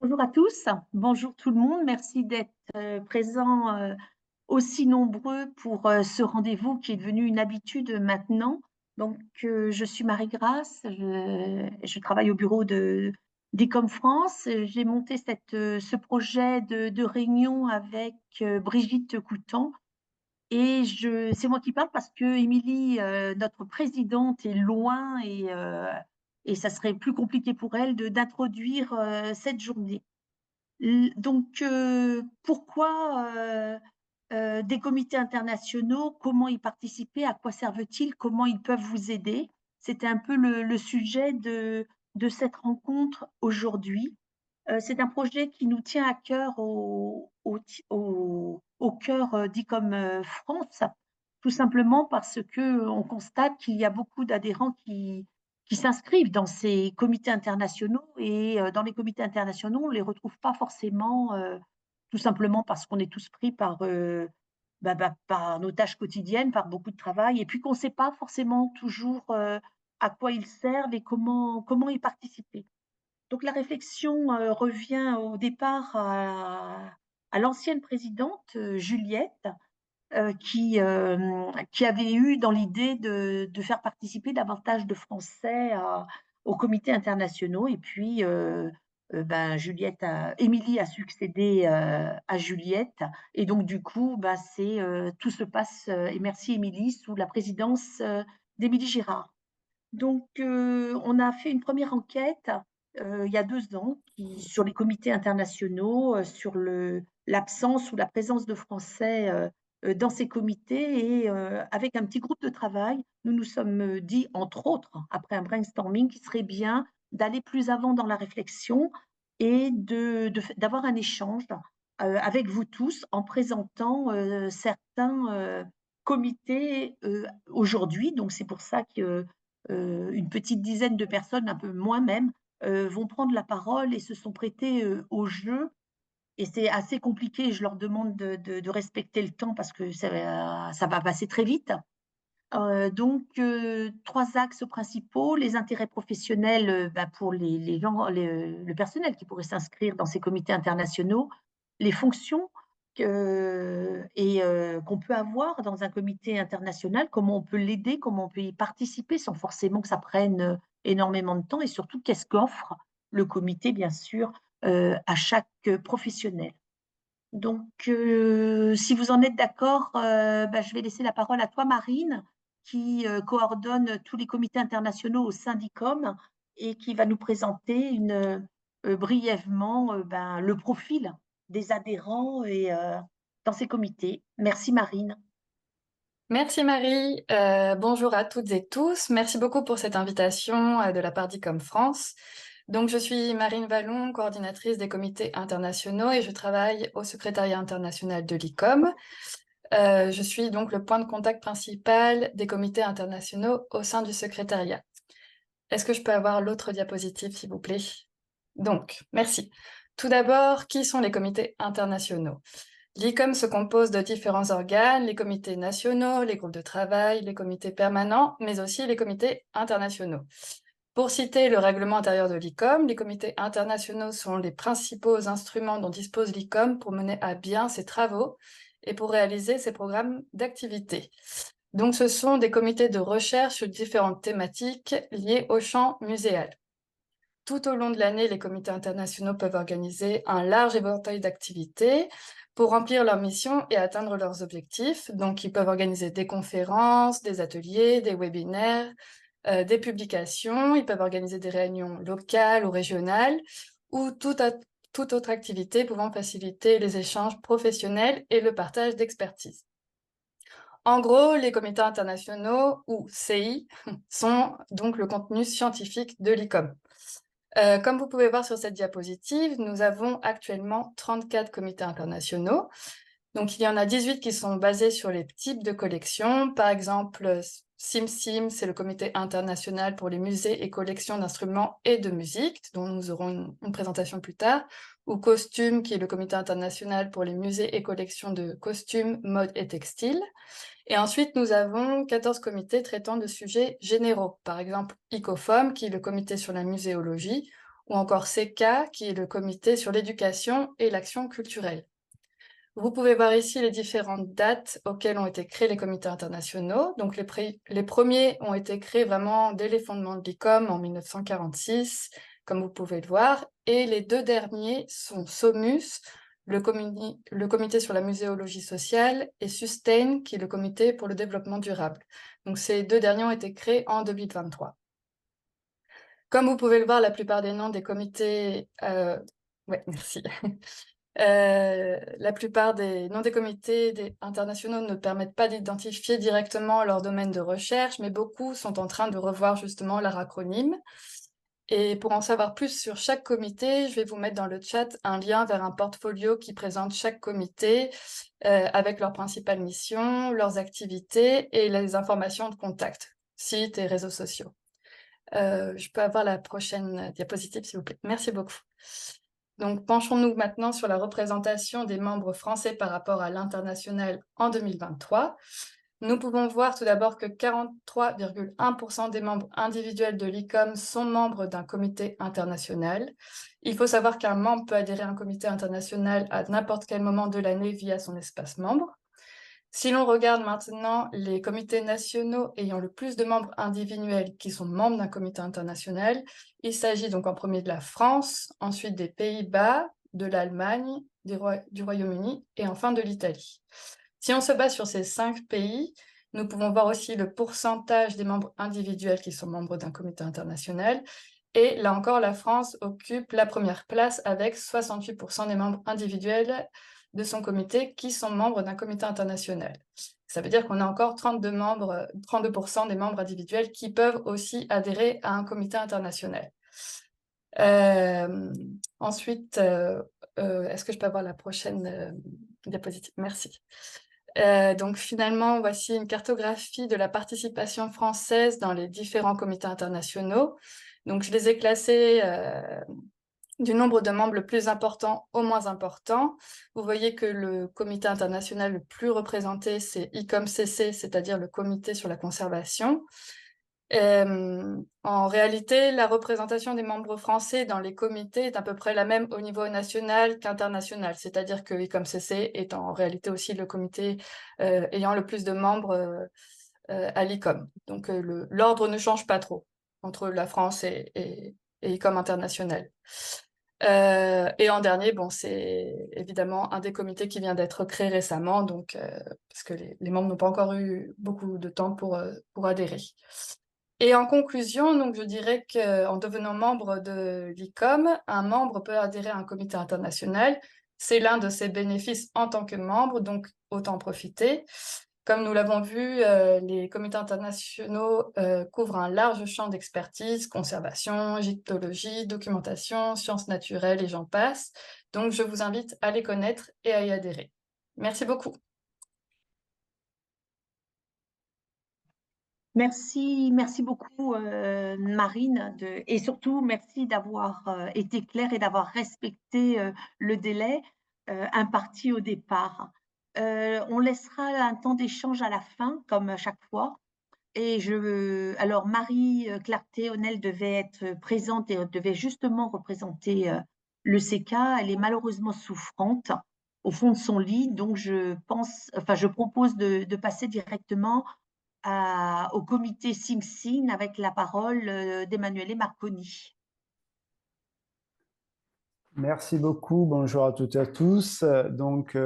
Bonjour à tous, bonjour tout le monde, merci d'être présents aussi nombreux pour ce rendez-vous qui est devenu une habitude maintenant. Donc, je suis Marie-Grace, je travaille au bureau d'ICOM France. J'ai monté ce projet de réunion avec Brigitte Coutan et c'est moi qui parle parce que Émilie, notre présidente, est loin et ça serait plus compliqué pour elle d'introduire cette journée. Donc, pourquoi des comités internationaux? Comment y participer? À quoi servent-ils? Comment ils peuvent vous aider? C'était un peu le sujet de cette rencontre aujourd'hui. C'est un projet qui nous tient à cœur au cœur d'ICOM France, tout simplement parce qu'on constate qu'il y a beaucoup d'adhérents qui s'inscrivent dans ces comités internationaux et dans les comités internationaux, on ne les retrouve pas forcément, tout simplement parce qu'on est tous pris par nos tâches quotidiennes, par beaucoup de travail et puis qu'on ne sait pas forcément toujours à quoi ils servent et comment y participer. Donc la réflexion revient au départ à l'ancienne présidente Juliette, qui avait eu dans l'idée de faire participer davantage de Français aux comités internationaux. Et puis, Émilie a succédé à Juliette. Et donc, du coup, tout se passe, et merci Émilie, sous la présidence d'Émilie Girard. Donc, on a fait une première enquête il y a 2 ans sur les comités internationaux, sur l'absence ou la présence de Français dans ces comités. Et avec un petit groupe de travail, nous nous sommes dit, entre autres, après un brainstorming, qu'il serait bien d'aller plus avant dans la réflexion et d'avoir un échange avec vous tous en présentant certains comités aujourd'hui. Donc, c'est pour ça que une petite dizaine de personnes, un peu moins même, vont prendre la parole et se sont prêtées au jeu. Et c'est assez compliqué. Je leur demande de respecter le temps parce que ça va passer très vite. Donc, 3 axes principaux: les intérêts professionnels pour les gens, le personnel qui pourrait s'inscrire dans ces comités internationaux, les fonctions qu'on peut avoir dans un comité international, comment on peut l'aider, comment on peut y participer sans forcément que ça prenne énormément de temps, et surtout qu'est-ce qu'offre le comité, bien sûr, à chaque professionnel. Donc, si vous en êtes d'accord, je vais laisser la parole à toi, Marine, qui coordonne tous les comités internationaux au sein d'ICOM et qui va nous présenter brièvement le profil des adhérents dans ces comités. Merci, Marine. Merci Marie. Bonjour à toutes et tous. Merci beaucoup pour cette invitation de la part d'ICOM France. Donc, je suis Marine Vallon, coordinatrice des comités internationaux et je travaille au secrétariat international de l'ICOM. Je suis donc le point de contact principal des comités internationaux au sein du secrétariat. Est-ce que je peux avoir l'autre diapositive, s'il vous plaît? Donc, merci. Tout d'abord, qui sont les comités internationaux? L'ICOM se compose de différents organes, les comités nationaux, les groupes de travail, les comités permanents, mais aussi les comités internationaux. Pour citer le règlement intérieur de l'ICOM, les comités internationaux sont les principaux instruments dont dispose l'ICOM pour mener à bien ses travaux et pour réaliser ses programmes d'activité. Donc ce sont des comités de recherche sur différentes thématiques liées au champ muséal. Tout au long de l'année, les comités internationaux peuvent organiser un large éventail d'activités pour remplir leur mission et atteindre leurs objectifs. Donc, ils peuvent organiser des conférences, des ateliers, des webinaires, des publications. Ils peuvent organiser des réunions locales ou régionales ou toute autre activité pouvant faciliter les échanges professionnels et le partage d'expertise. En gros, les comités internationaux, ou CI, sont donc le contenu scientifique de l'ICOM. Comme vous pouvez voir sur cette diapositive, nous avons actuellement 34 comités internationaux. Donc, il y en a 18 qui sont basés sur les types de collections. Par exemple, CIMSIM, c'est le comité international pour les musées et collections d'instruments et de musique, dont nous aurons une présentation plus tard, ou COSTUME, qui est le comité international pour les musées et collections de costumes, mode et textiles. Et ensuite, nous avons 14 comités traitant de sujets généraux, par exemple ICOFOM, qui est le comité sur la muséologie, ou encore CECA, qui est le comité sur l'éducation et l'action culturelle. Vous pouvez voir ici les différentes dates auxquelles ont été créés les comités internationaux. Donc, les premiers ont été créés vraiment dès les fondements de l'ICOM en 1946, comme vous pouvez le voir. Et les deux derniers sont SOMUS, le comité sur la muséologie sociale, et SUSTAIN, qui est le comité pour le développement durable. Donc, ces deux derniers ont été créés en 2023. Comme vous pouvez le voir, la plupart des noms des comités... Ouais, merci. La plupart des noms des comités internationaux ne permettent pas d'identifier directement leur domaine de recherche, mais beaucoup sont en train de revoir justement leur acronyme. Et pour en savoir plus sur chaque comité, je vais vous mettre dans le chat un lien vers un portfolio qui présente chaque comité avec leurs principales missions, leurs activités et les informations de contact, sites et réseaux sociaux. Je peux avoir la prochaine diapositive, s'il vous plaît. Merci beaucoup. Donc, penchons-nous maintenant sur la représentation des membres français par rapport à l'international en 2023. Nous pouvons voir tout d'abord que 43,1% des membres individuels de l'ICOM sont membres d'un comité international. Il faut savoir qu'un membre peut adhérer à un comité international à n'importe quel moment de l'année via son espace membre. Si l'on regarde maintenant les comités nationaux ayant le plus de membres individuels qui sont membres d'un comité international, il s'agit donc en premier de la France, ensuite des Pays-Bas, de l'Allemagne, du Royaume-Uni et enfin de l'Italie. Si on se base sur ces 5 pays, nous pouvons voir aussi le pourcentage des membres individuels qui sont membres d'un comité international. Et là encore, la France occupe la première place avec 68% des membres individuels de son comité qui sont membres d'un comité international. Ça veut dire qu'on a encore 32% des membres individuels qui peuvent aussi adhérer à un comité international. Ensuite, est-ce que je peux avoir la prochaine diapositive? Merci. Donc finalement, voici une cartographie de la participation française dans les différents comités internationaux. Donc je les ai classés du nombre de membres le plus important au moins important. Vous voyez que le comité international le plus représenté, c'est ICOM-CC, c'est-à-dire le comité sur la conservation. En réalité, la représentation des membres français dans les comités est à peu près la même au niveau national qu'international, c'est-à-dire que ICOM-CC est en réalité aussi le comité ayant le plus de membres à l'ICOM. Donc l'ordre ne change pas trop entre la France et ICOM international. Et en dernier, bon, c'est évidemment un des comités qui vient d'être créé récemment, donc, parce que les membres n'ont pas encore eu beaucoup de temps pour adhérer. Et en conclusion, donc, je dirais qu'en devenant membre de l'ICOM, un membre peut adhérer à un comité international. C'est l'un de ses bénéfices en tant que membre, donc autant en profiter. Comme nous l'avons vu, les comités internationaux couvrent un large champ d'expertise, conservation, égyptologie, documentation, sciences naturelles et j'en passe. Donc, je vous invite à les connaître et à y adhérer. Merci beaucoup. Merci beaucoup Marine et surtout merci d'avoir été claire et d'avoir respecté le délai imparti au départ. On laissera un temps d'échange à la fin, comme à chaque fois. Et alors Marie Clarté-Honnel devait être présente et devait justement représenter le CK. Elle est malheureusement souffrante au fond de son lit, donc je propose de passer directement au comité SIMSIN avec la parole d'Emmanuele Marconi. Merci beaucoup, bonjour à toutes et à tous. Donc,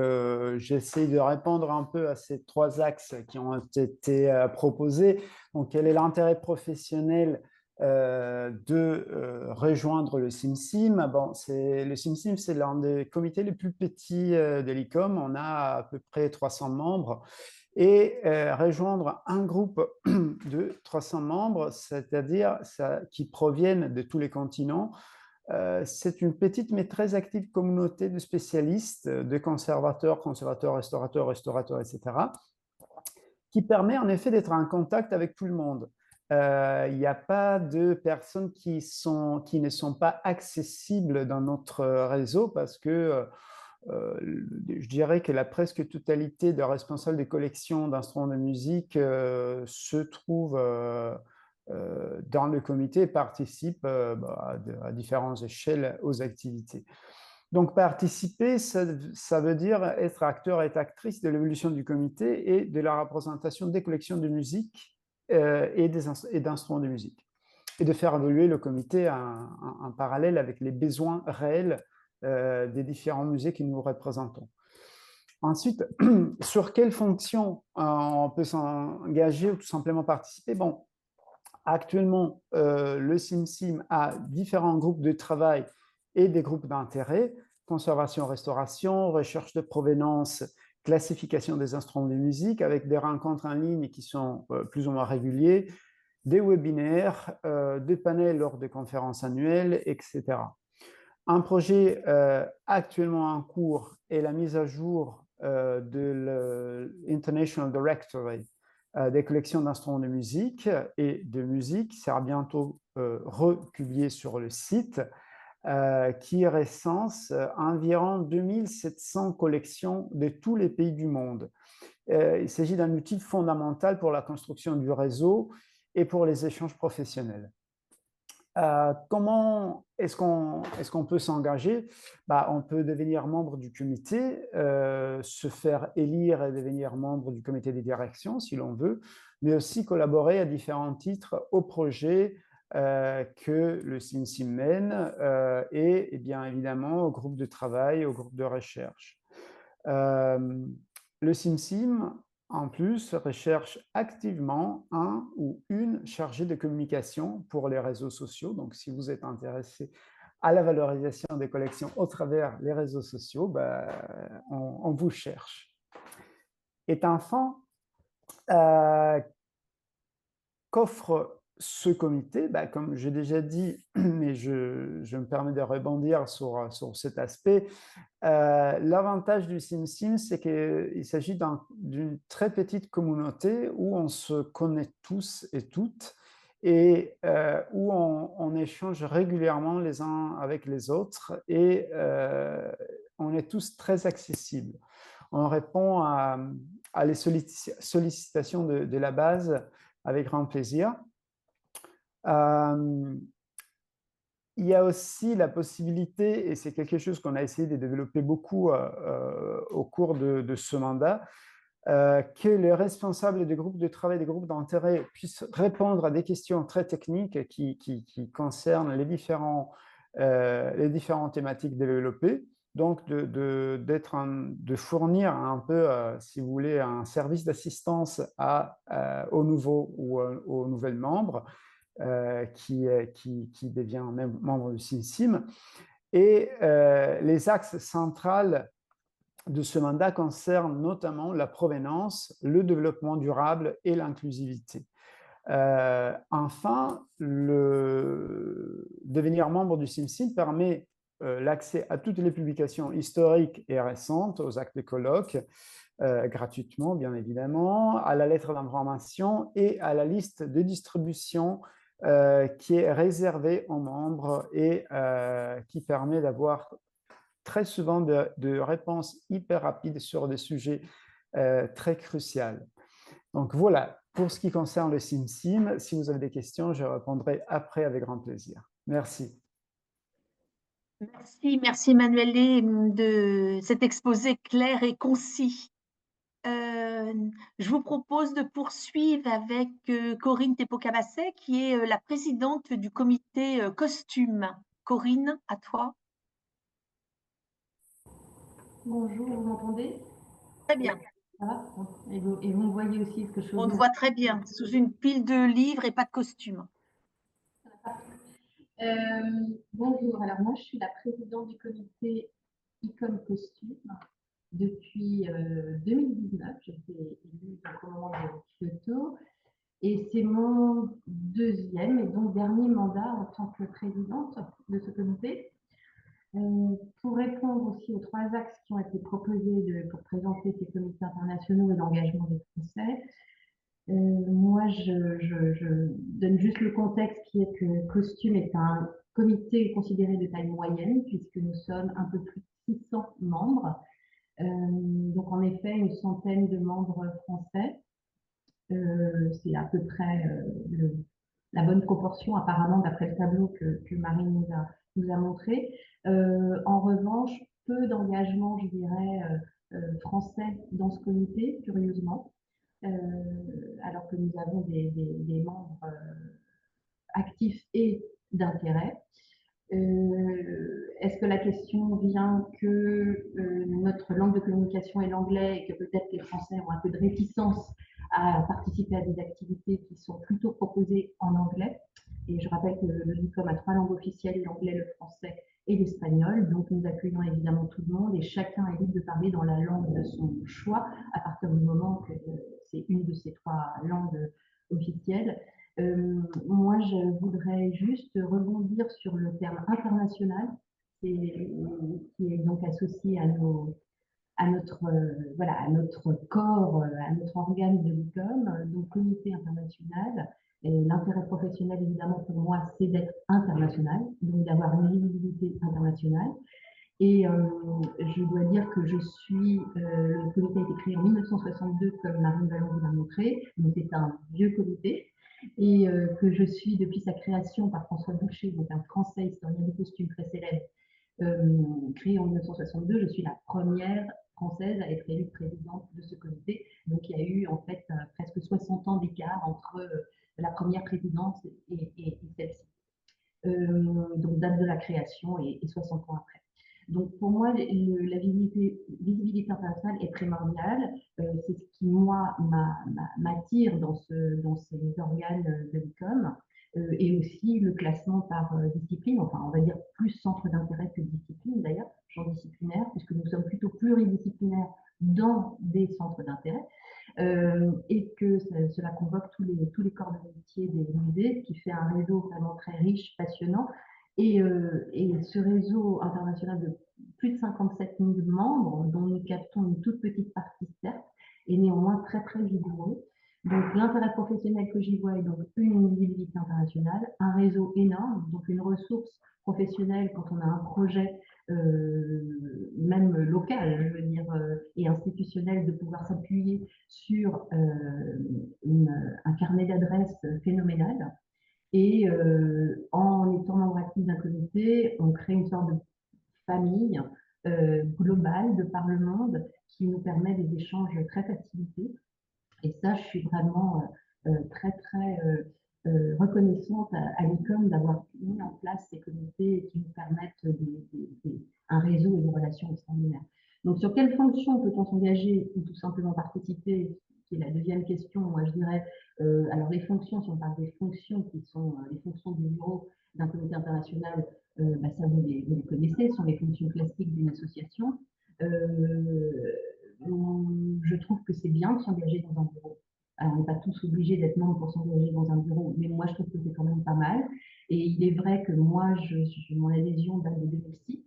j'essaie de répondre un peu à ces 3 axes qui ont été proposés. Donc, quel est l'intérêt professionnel de rejoindre le SIMSIM? Bon, le SIMSIM, c'est l'un des comités les plus petits de l'ICOM. On a à peu près 300 membres. et rejoindre un groupe de 300 membres, c'est-à-dire qui proviennent de tous les continents. C'est une petite mais très active communauté de spécialistes, de conservateurs, restaurateurs, etc., qui permet en effet d'être en contact avec tout le monde. Il n'y a pas de personnes qui ne sont pas accessibles dans notre réseau parce que je dirais que la presque totalité des responsables des collections d'instruments de musique se trouvent dans le comité et participent à différentes échelles aux activités. Donc, participer, ça veut dire être acteur et actrice de l'évolution du comité et de la représentation des collections de musique et d'instruments de musique, et de faire évoluer le comité en parallèle avec les besoins réels des différents musées que nous représentons. Ensuite, sur quelles fonctions on peut s'engager ou tout simplement participer? Bon, actuellement, le CIMSIM a différents groupes de travail et des groupes d'intérêt: conservation, restauration, recherche de provenance, classification des instruments de musique, avec des rencontres en ligne qui sont plus ou moins réguliers, des webinaires, des panels lors des conférences annuelles, etc. Un projet actuellement en cours est la mise à jour de l'International Directory des collections d'instruments de musique et de musique, qui sera bientôt republié sur le site, qui recense environ 2700 collections de tous les pays du monde. Il s'agit d'un outil fondamental pour la construction du réseau et pour les échanges professionnels. Comment est-ce qu'on peut s'engager? On peut devenir membre du comité, se faire élire et devenir membre du comité de direction si l'on veut, mais aussi collaborer à différents titres au projet que le CIMSIM mène et bien évidemment au groupe de travail, au groupe de recherche. Le CIMSIM, en plus, recherche activement un ou une chargée de communication pour les réseaux sociaux. Donc, si vous êtes intéressé à la valorisation des collections au travers les réseaux sociaux, on vous cherche. Et enfin, qu'offre ce comité? Comme j'ai déjà dit, mais je me permets de rebondir sur cet aspect. L'avantage du CIMSIM, c'est qu'il s'agit d'une très petite communauté où on se connaît tous et toutes et où on échange régulièrement les uns avec les autres et on est tous très accessibles. On répond à les sollicitations de la base avec grand plaisir. Il y a aussi la possibilité, et c'est quelque chose qu'on a essayé de développer beaucoup au cours de ce mandat, que les responsables des groupes de travail, des groupes d'intérêt puissent répondre à des questions très techniques qui concernent les différentes thématiques développées. Donc, de fournir un peu, si vous voulez, un service d'assistance aux nouveaux ou aux nouvelles membres qui devient même membre du CIMSIM. Et les axes centraux de ce mandat concernent notamment la provenance, le développement durable et l'inclusivité. Enfin, devenir membre du CIMSIM permet l'accès à toutes les publications historiques et récentes, aux actes de colloques, gratuitement, bien évidemment, à la lettre d'information et à la liste de distribution qui est réservée aux membres et qui permet d'avoir très souvent de réponses hyper rapides sur des sujets très cruciaux. Donc voilà, pour ce qui concerne le CIMSIM, si vous avez des questions, je répondrai après avec grand plaisir. Merci. Merci Emmanuelle de cet exposé clair et concis. Je vous propose de poursuivre avec Corinne Tepocabasset, qui est la présidente du comité costume. Corinne, à toi. Bonjour, vous m'entendez? Très bien. Ça va? Et vous me voyez aussi, parce que je On te voit très bien, sous une pile de livres et pas de costume. Bonjour, alors moi je suis la présidente du comité Icône Costume. depuis 2019. J'ai été élue au moment de Kyoto et c'est mon deuxième et donc dernier mandat en tant que présidente de ce comité. Pour répondre aussi aux trois axes qui ont été proposés pour présenter ces comités internationaux et l'engagement des Français, moi, je donne juste le contexte qui est que Costume est un comité considéré de taille moyenne puisque nous sommes un peu plus de 600 membres. Donc, en effet, une centaine de membres français. C'est à peu près la bonne proportion, apparemment, d'après le tableau que Marie nous a montré. En revanche, peu d'engagement, je dirais, français dans ce comité, curieusement, alors que nous avons des membres actifs et d'intérêt. Est-ce que la question vient que notre langue de communication est l'anglais et que peut-être les Français ont un peu de réticence à participer à des activités qui sont plutôt proposées en anglais? Et je rappelle que le LICOM a 3 langues officielles, l'anglais, le français et l'espagnol. Donc nous accueillons évidemment tout le monde et chacun est libre de parler dans la langue de son choix à partir du moment que c'est une de ces 3 langues officielles. Moi, je voudrais juste rebondir sur le terme international, qui est donc associé à notre, voilà, à notre corps, à notre organe de l'ICOM, donc comité international. L'intérêt professionnel, évidemment, pour moi, c'est d'être international, donc d'avoir une visibilité internationale. Et je dois dire que le comité a été créé en 1962, comme Marine Vallon vous l'a montré, donc c'est un vieux comité, et que je suis depuis sa création par François Boucher, donc un Français historien du costume très célèbre, créé en 1962. Je suis la première française à être élue présidente de ce comité. Donc il y a eu en fait presque 60 ans d'écart entre la première présidence et celle-ci. Donc date de la création et 60 ans après. Donc pour moi, la visibilité internationale est primordiale. C'est ce qui, moi, m'attire dans ces organes de l'ICOM. Et aussi le classement par discipline, enfin on va dire plus centre d'intérêt que discipline d'ailleurs, champ disciplinaire, puisque nous sommes plutôt pluridisciplinaires dans des centres d'intérêt. Et que cela convoque tous les corps de métier des musées, ce qui fait un réseau vraiment très riche, passionnant. Et ce réseau international de plus de 57 000 membres, dont nous captons une toute petite partie, certes, est néanmoins très, très vigoureux. Donc, l'intérêt professionnel que j'y vois est donc une visibilité internationale, un réseau énorme, donc une ressource professionnelle quand on a un projet même local, je veux dire, et institutionnel, de pouvoir s'appuyer sur un carnet d'adresses phénoménal. Et en étant membre actif d'un comité, on crée une sorte de famille globale de par le monde qui nous permet des échanges très facilités. Et ça, je suis vraiment très, très reconnaissante à l'ICOM d'avoir mis en place ces comités qui nous permettent un réseau et des relations extraordinaires. Donc, sur quelles fonctions peut-on s'engager ou tout simplement participer, qui est la deuxième question? Moi, je dirais, alors les fonctions, si on parle des fonctions qui sont les fonctions du bureau d'un comité international, ça vous les connaissez, ce sont les fonctions classiques d'une association. Je trouve que c'est bien de s'engager dans un bureau. Alors, on n'est pas tous obligés d'être membres pour s'engager dans un bureau, mais moi, je trouve que c'est quand même pas mal. Et il est vrai que moi, mon adhésion date de 2006,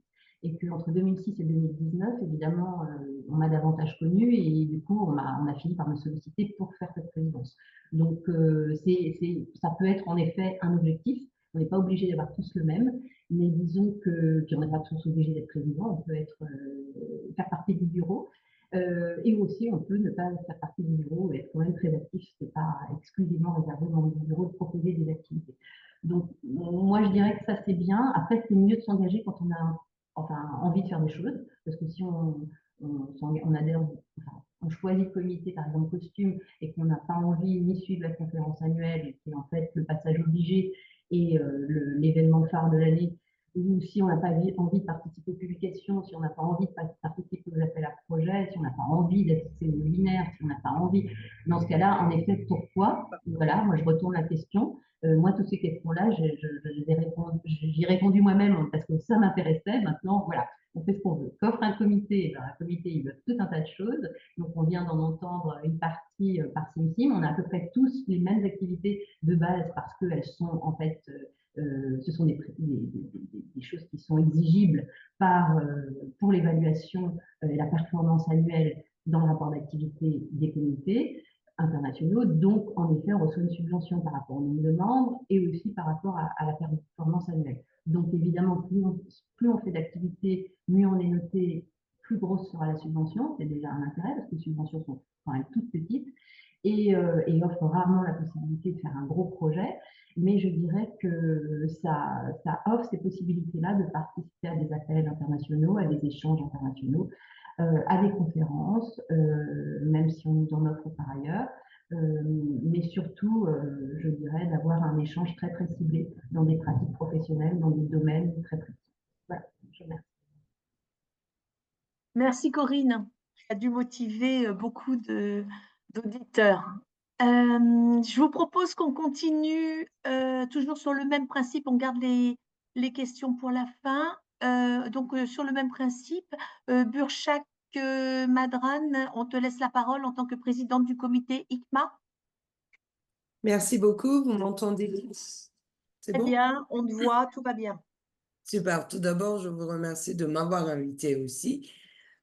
et qu'entre 2006 et 2019, évidemment, on m'a davantage connue, et du coup, on a fini par me solliciter pour faire cette présidence. Donc, ça peut être en effet un objectif. On n'est pas obligé d'avoir tous le même, mais disons qu'on n'est pas tous obligés d'être président. On peut faire partie du bureau. Et aussi, on peut ne pas faire partie du bureau et être quand même très actif. Ce n'est pas exclusivement réservé au membre du bureau de proposer des activités. Donc, moi, je dirais que ça, c'est bien. Après, c'est mieux de s'engager quand on a envie de faire des choses. Parce que si on adhère, on choisit le comité, par exemple, costume, et qu'on n'a pas envie ni suivre la conférence annuelle, et qui est en fait le passage obligé et l'événement phare de l'année, ou si on n'a pas envie de participer aux publications, si on n'a pas envie de participer aux appels à projets, si on n'a pas envie d'assister aux webinaires, si on n'a pas envie, dans ce cas-là, en effet, pourquoi? Voilà, moi je retourne la question. Moi, toutes ces questions-là, j'y ai répondu moi-même parce que ça m'intéressait. Maintenant, voilà, on fait ce qu'on veut. Qu'offre un comité? Un comité, il veut tout un tas de choses. Donc, on vient d'en entendre une partie par Sim. On a à peu près tous les mêmes activités de base parce qu'elles sont en fait, ce sont des choses qui sont exigibles pour l'évaluation et la performance annuelle dans le rapport d'activité des comités internationaux. Donc, en effet, on reçoit une subvention par rapport au nombre de membres et aussi par rapport à la performance annuelle. Donc, évidemment, plus on fait d'activités, mieux on est noté, plus grosse sera la subvention. C'est déjà un intérêt parce que les subventions sont quand même toutes petites et offrent rarement la possibilité de faire un gros projet. Mais je dirais que ça offre ces possibilités-là de participer à des appels internationaux, à des échanges internationaux, à des conférences, même si on nous en offre par ailleurs. Mais surtout, je dirais, d'avoir un échange très, très ciblé dans des pratiques professionnelles, dans des domaines très précis. Voilà, je vous remercie. Merci Corinne. Ça a dû motiver beaucoup d'auditeurs. Je vous propose qu'on continue toujours sur le même principe. On garde les questions pour la fin. Donc, sur le même principe, Burçak Madran, on te laisse la parole en tant que présidente du comité ICMA. Merci beaucoup. Vous m'entendez? C'est Très bon? bien, on te voit, tout va bien. Super. Tout d'abord, je vous remercie de m'avoir invité aussi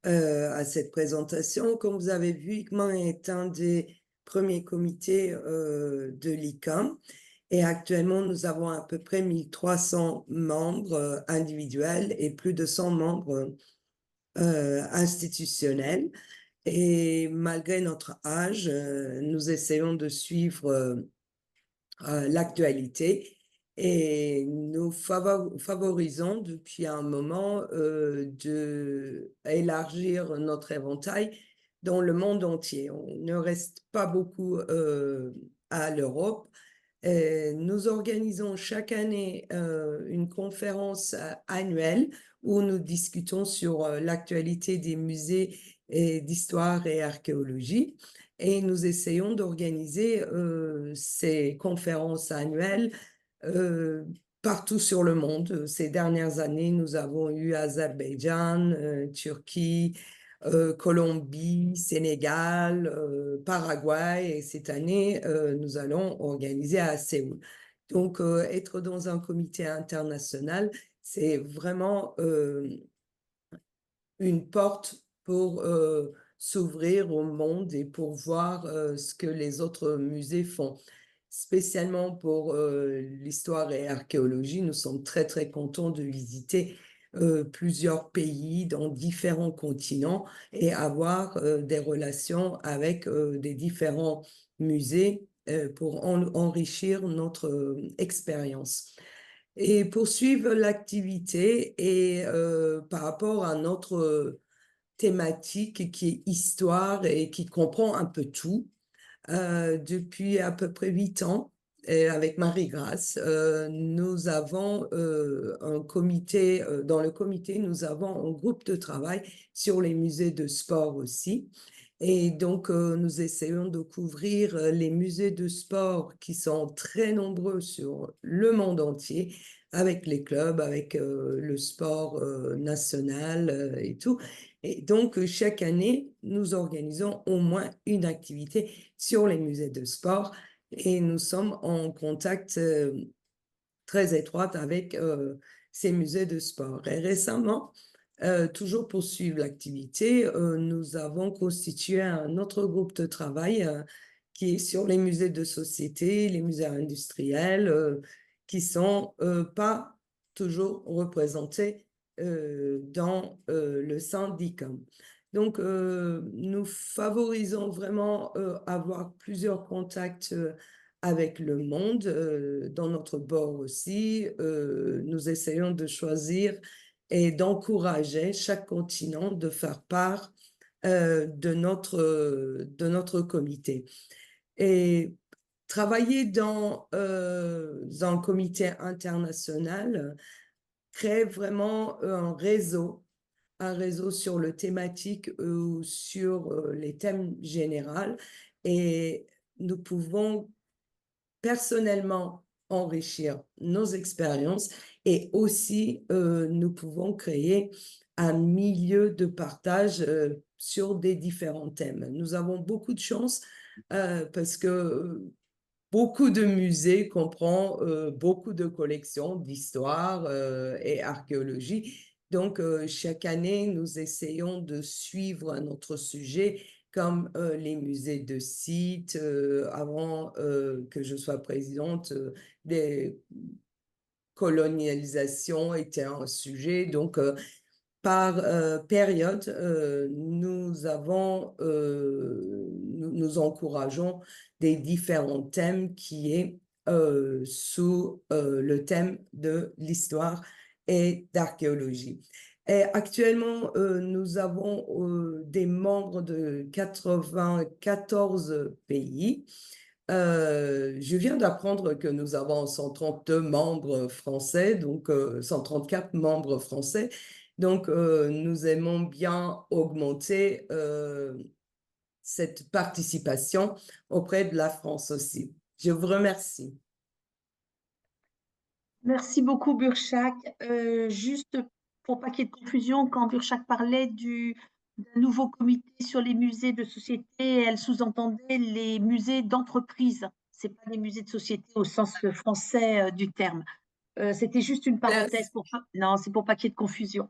à cette présentation. Comme vous avez vu, ICMA est un des premiers comités de l'ICAM et actuellement, nous avons à peu près 1300 membres individuels et plus de 100 membres institutionnels. Et malgré notre âge, nous essayons de suivre l'actualité et nous favorisons depuis un moment d'élargir notre éventail dans le monde entier. On ne reste pas beaucoup à l'Europe. Nous organisons chaque année une conférence annuelle où nous discutons sur l'actualité des musées d'histoire et archéologie. Et nous essayons d'organiser ces conférences annuelles partout sur le monde. Ces dernières années, nous avons eu Azerbaïdjan, Turquie, Colombie, Sénégal, Paraguay, et cette année, nous allons organiser à Séoul. Donc, être dans un comité international, c'est vraiment une porte pour s'ouvrir au monde et pour voir ce que les autres musées font. Spécialement pour l'histoire et l'archéologie, nous sommes très, très contents de visiter plusieurs pays dans différents continents et avoir des relations avec des différents musées pour enrichir notre expérience. Et poursuivre l'activité et par rapport à notre thématique qui est histoire et qui comprend un peu tout, depuis à peu près 8 ans, et avec Marie-Grâce, nous avons un comité, dans le comité, nous avons un groupe de travail sur les musées de sport aussi. Et donc, nous essayons de couvrir les musées de sport qui sont très nombreux sur le monde entier, avec les clubs, avec le sport national et tout. Et donc, chaque année, nous organisons au moins une activité sur les musées de sport et nous sommes en contact très étroit avec ces musées de sport. Et récemment, toujours pour suivre l'activité, nous avons constitué un autre groupe de travail qui est sur les musées de société, les musées industriels, qui sont pas toujours représentés dans le sein d'ICAM. Donc, nous favorisons vraiment avoir plusieurs contacts avec le monde, dans notre bord aussi. Nous essayons de choisir et d'encourager chaque continent de faire part de notre comité. Et travailler dans un comité international crée vraiment un réseau sur le thématique ou sur les thèmes généraux. Et nous pouvons personnellement enrichir nos expériences et aussi nous pouvons créer un milieu de partage sur des différents thèmes. Nous avons beaucoup de chance parce que beaucoup de musées comprend beaucoup de collections d'histoire et archéologie. Donc, chaque année, nous essayons de suivre un autre sujet, comme les musées de sites. Avant que je sois présidente, des colonialisations étaient un sujet. Donc, par période, nous encourageons des différents thèmes qui est sous le thème de l'histoire et d'archéologie. Et actuellement, nous avons des membres de 94 pays. Je viens d'apprendre que nous avons 132 membres français, donc 134 membres français. Donc, nous aimons bien augmenter cette participation auprès de la France aussi. Je vous remercie. Merci beaucoup, Burchak. Juste pour pas qu'il y ait de confusion, quand Burchak parlait d'un nouveau comité sur les musées de société, elle sous-entendait les musées d'entreprise. C'est pas les musées de société au sens français du terme. C'était juste une parenthèse non, c'est pour pas qu'il y ait de confusion.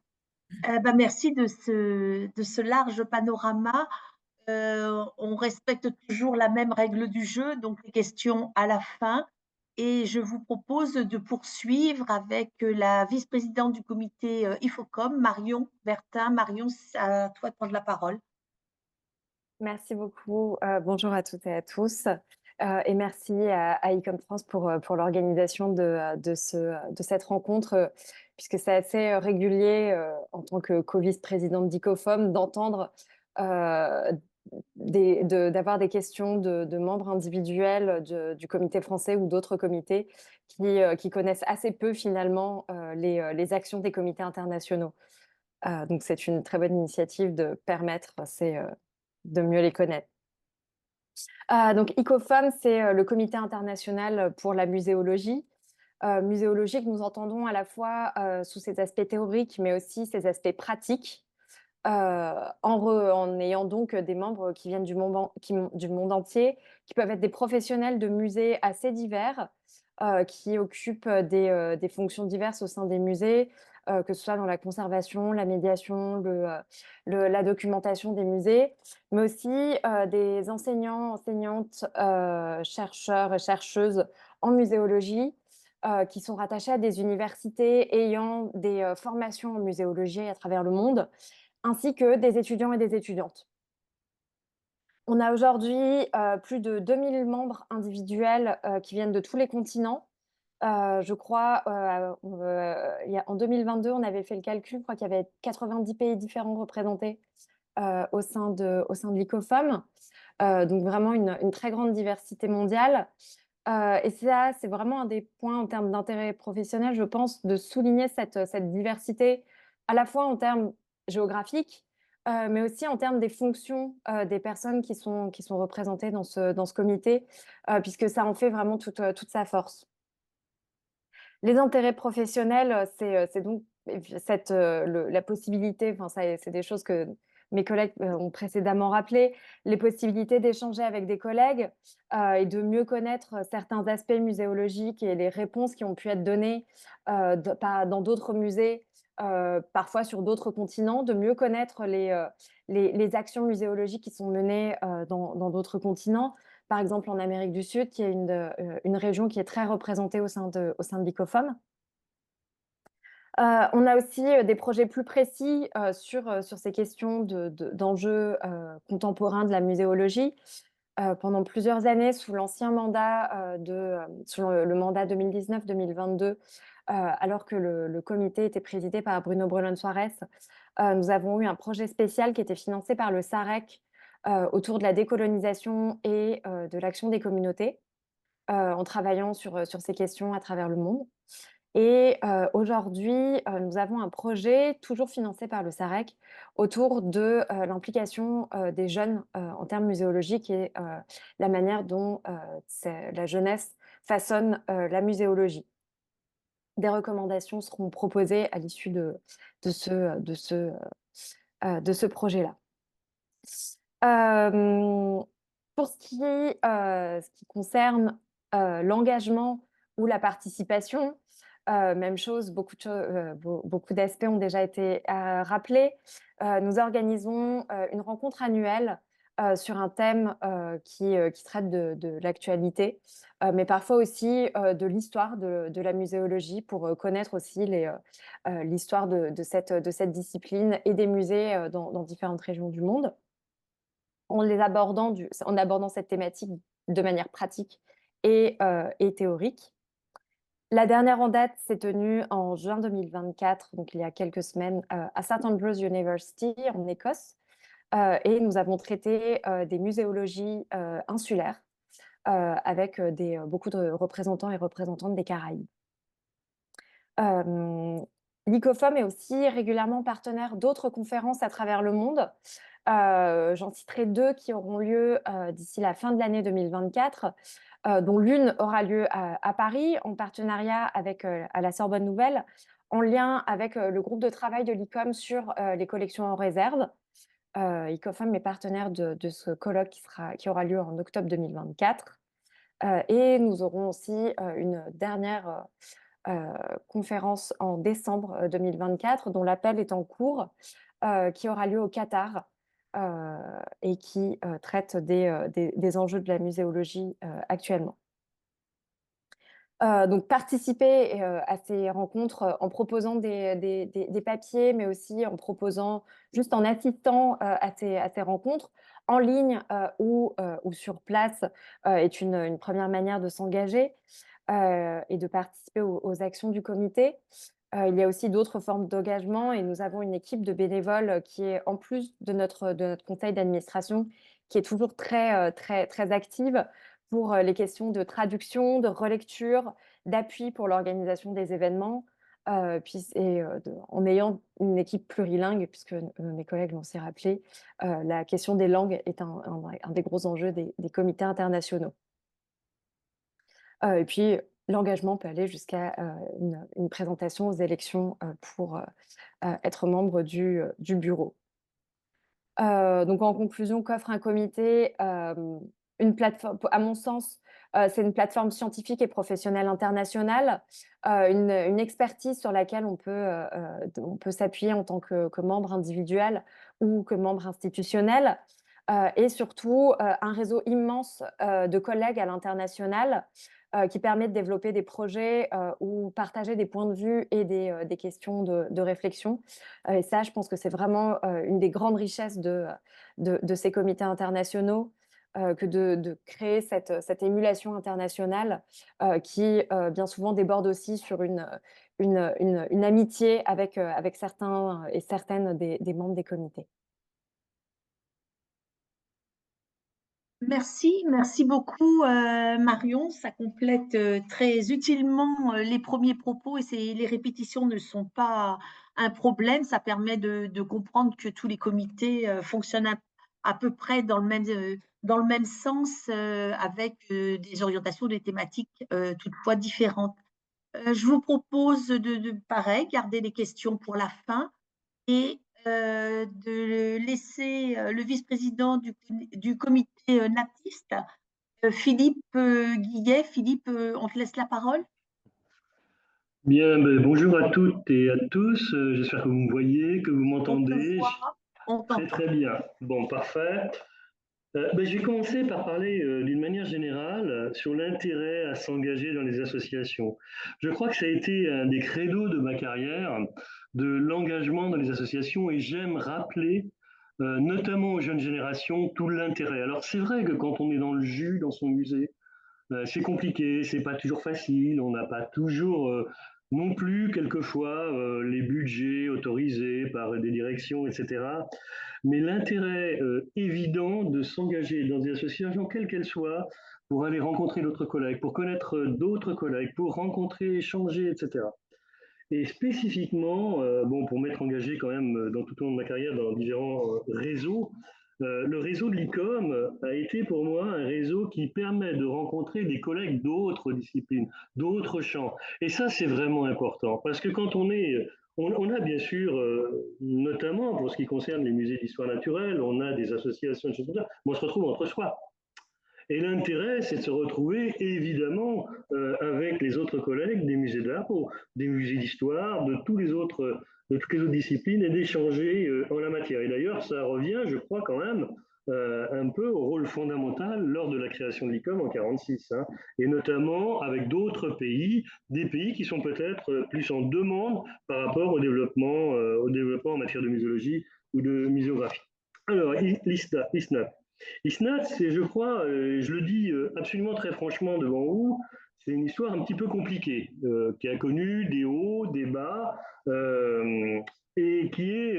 Merci de ce large panorama. On respecte toujours la même règle du jeu, donc les questions à la fin. Et je vous propose de poursuivre avec la vice-présidente du comité IFOCOM, Marion Bertin. Marion, c'est à toi de prendre la parole. Merci beaucoup. Bonjour à toutes et à tous. Et merci à ICOM France pour l'organisation de cette rencontre, puisque c'est assez régulier en tant que co-vice-présidente d'ICOFOM d'entendre d'avoir des questions de membres individuels du comité français ou d'autres comités qui connaissent assez peu finalement les actions des comités internationaux. Donc c'est une très bonne initiative de permettre de mieux les connaître. Donc ICOFOM, c'est le comité international pour la muséologie. Muséologie que nous entendons à la fois sous ses aspects théoriques, mais aussi ses aspects pratiques, en ayant donc des membres qui viennent du monde entier, qui peuvent être des professionnels de musées assez divers, qui occupent des fonctions diverses au sein des musées, que ce soit dans la conservation, la médiation, la documentation des musées, mais aussi des enseignants, enseignantes, chercheurs et chercheuses en muséologie, qui sont rattachés à des universités ayant des formations en muséologie à travers le monde, ainsi que des étudiants et des étudiantes. On a aujourd'hui plus de 2000 membres individuels qui viennent de tous les continents. Je crois, en 2022, on avait fait le calcul, je crois qu'il y avait 90 pays différents représentés au sein de l'ICOFOM. Donc vraiment une très grande diversité mondiale. Et ça, c'est vraiment un des points en termes d'intérêt professionnel, je pense, de souligner cette diversité, à la fois en termes géographiques, mais aussi en termes des fonctions des personnes qui sont représentées dans ce comité, puisque ça en fait vraiment toute sa force. Les intérêts professionnels, c'est donc la possibilité, enfin c'est des choses que mes collègues ont précédemment rappelé, les possibilités d'échanger avec des collègues et de mieux connaître certains aspects muséologiques et les réponses qui ont pu être données dans d'autres musées, parfois sur d'autres continents, de mieux connaître les actions muséologiques qui sont menées dans d'autres continents. Par exemple, en Amérique du Sud, qui est une région qui est très représentée au sein de l'ICOFOM. On a aussi des projets plus précis sur ces questions d'enjeux contemporains de la muséologie. Pendant plusieurs années, sous l'ancien mandat, sous le mandat 2019-2022, alors que le comité était présidé par Bruno Brelon-Suarez, nous avons eu un projet spécial qui était financé par le SAREC autour de la décolonisation et de l'action des communautés, en travaillant sur ces questions à travers le monde. Et aujourd'hui, nous avons un projet, toujours financé par le SAREC, autour de l'implication des jeunes en termes muséologiques et la manière dont la jeunesse façonne la muséologie. des recommandations seront proposées à l'issue de ce projet-là. Pour ce qui concerne l'engagement ou la participation, même chose, beaucoup d'aspects ont déjà été rappelés. Nous organisons une rencontre annuelle sur un thème qui traite de l'actualité, mais parfois aussi de l'histoire de la muséologie pour connaître aussi l'histoire de cette discipline et des musées dans différentes régions du monde en abordant cette thématique de manière pratique et théorique. La dernière en date s'est tenue en juin 2024, donc il y a quelques semaines, à St Andrews University en Écosse. Et nous avons traité des muséologies insulaires avec beaucoup de représentants et représentantes des Caraïbes. L'ICOFOM est aussi régulièrement partenaire d'autres conférences à travers le monde. J'en citerai 2 qui auront lieu d'ici la fin de l'année 2024, dont l'une aura lieu à Paris en partenariat avec à la Sorbonne Nouvelle, en lien avec le groupe de travail de l'ICOM sur les collections en réserve. ICOFOM est partenaire de ce colloque qui aura lieu en octobre 2024. Et nous aurons aussi une dernière conférence en décembre 2024, dont l'appel est en cours, qui aura lieu au Qatar et qui traite des enjeux de la muséologie actuellement. Donc participer à ces rencontres en proposant des papiers, mais aussi en proposant, juste en assistant à ces rencontres, en ligne ou sur place, est une première manière de s'engager et de participer aux actions du comité. Il y a aussi d'autres formes d'engagement et nous avons une équipe de bénévoles qui est, en plus de notre conseil d'administration, qui est toujours très active pour les questions de traduction, de relecture, d'appui pour l'organisation des événements, en ayant une équipe plurilingue, puisque mes collègues l'ont aussi rappelé, la question des langues est un des gros enjeux des comités internationaux. Et puis, l'engagement peut aller jusqu'à une présentation aux élections pour être membre du bureau. Donc, en conclusion, qu'offre un comité? Une plateforme, à mon sens, c'est une plateforme scientifique et professionnelle internationale, une expertise sur laquelle on peut s'appuyer en tant que membre individuel ou que membre institutionnel, et surtout un réseau immense de collègues à l'international qui permet de développer des projets ou partager des points de vue et des questions de réflexion. Et ça, je pense que c'est vraiment une des grandes richesses de ces comités internationaux, que de créer cette émulation internationale qui, bien souvent, déborde aussi sur une amitié avec certains et certaines des membres des comités. Merci beaucoup Marion. Ça complète très utilement les premiers propos et les répétitions ne sont pas un problème. Ça permet de comprendre que tous les comités fonctionnent à peu près dans le même sens avec des orientations, des thématiques toutefois différentes. Je vous propose pareil, garder les questions pour la fin et de laisser le vice-président du comité natiste, Philippe Guillet. Philippe, on te laisse la parole. Bien, bonjour à toutes et à tous. J'espère que vous me voyez, que vous m'entendez. On t'entend. Très bien. Bon, parfait. Je vais commencer par parler d'une manière générale sur l'intérêt à s'engager dans les associations. Je crois que ça a été un des credos de ma carrière, de l'engagement dans les associations, et j'aime rappeler, notamment aux jeunes générations, tout l'intérêt. Alors c'est vrai que quand on est dans le jus, dans son musée, c'est compliqué, c'est pas toujours facile, on n'a pas toujours non plus quelquefois les budgets autorisés par des directions, etc. Mais l'intérêt évident de s'engager dans des associations, quelles qu'elles soient, pour aller rencontrer d'autres collègues, pour connaître d'autres collègues, pour rencontrer, échanger, etc. Et spécifiquement, pour m'être engagé quand même dans tout au long de ma carrière dans différents réseaux, Le réseau de l'ICOM a été pour moi un réseau qui permet de rencontrer des collègues d'autres disciplines, d'autres champs. Et ça, c'est vraiment important, parce que quand on a bien sûr, notamment pour ce qui concerne les musées d'histoire naturelle, on a des associations, etc. Mais on se retrouve entre soi. Et l'intérêt, c'est de se retrouver évidemment avec les autres collègues des musées d'art, des musées d'histoire, de toutes les autres disciplines et d'échanger en la matière. Et d'ailleurs, ça revient, je crois quand même, un peu au rôle fondamental lors de la création de l'ICOM en 1946, hein, et notamment avec d'autres pays, des pays qui sont peut-être plus en demande par rapport au développement en matière de muséologie ou de muséographie. Alors, l'ISNA. ISNAT, c'est, je crois, je le dis absolument très franchement devant vous, c'est une histoire un petit peu compliquée, qui a connu des hauts, des bas, et qui est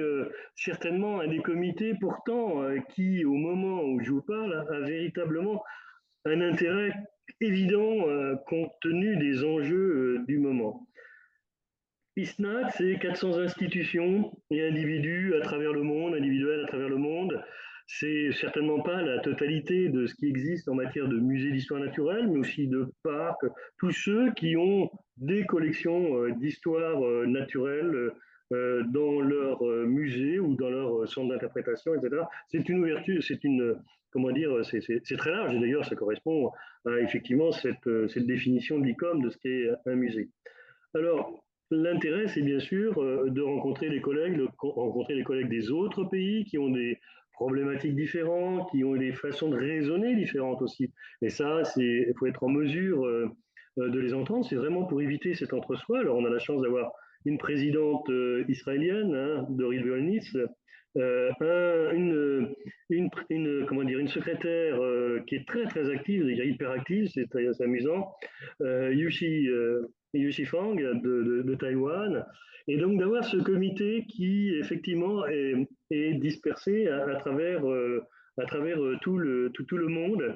certainement un des comités pourtant qui, au moment où je vous parle, a véritablement un intérêt évident compte tenu des enjeux du moment. ISNAT, c'est 400 institutions et individus à travers le monde, individuels à travers le monde. C'est certainement pas la totalité de ce qui existe en matière de musées d'histoire naturelle, mais aussi de parcs, tous ceux qui ont des collections d'histoire naturelle dans leur musée ou dans leur centre d'interprétation, etc. C'est une ouverture, c'est une, comment dire, c'est très large, et d'ailleurs ça correspond à effectivement cette définition de l'ICOM de ce qu'est un musée. Alors, l'intérêt, c'est bien sûr de rencontrer les collègues, des autres pays qui ont des problématiques différentes, qui ont des façons de raisonner différentes aussi. Et ça, il faut être en mesure de les entendre. C'est vraiment pour éviter cet entre-soi. Alors, on a la chance d'avoir une présidente israélienne, hein, Dorit Berlitz, une secrétaire qui est très très active, hyper active, c'est amusant, Yushi Fang de Taïwan, et donc d'avoir ce comité qui effectivement est dispersé à travers tout le monde.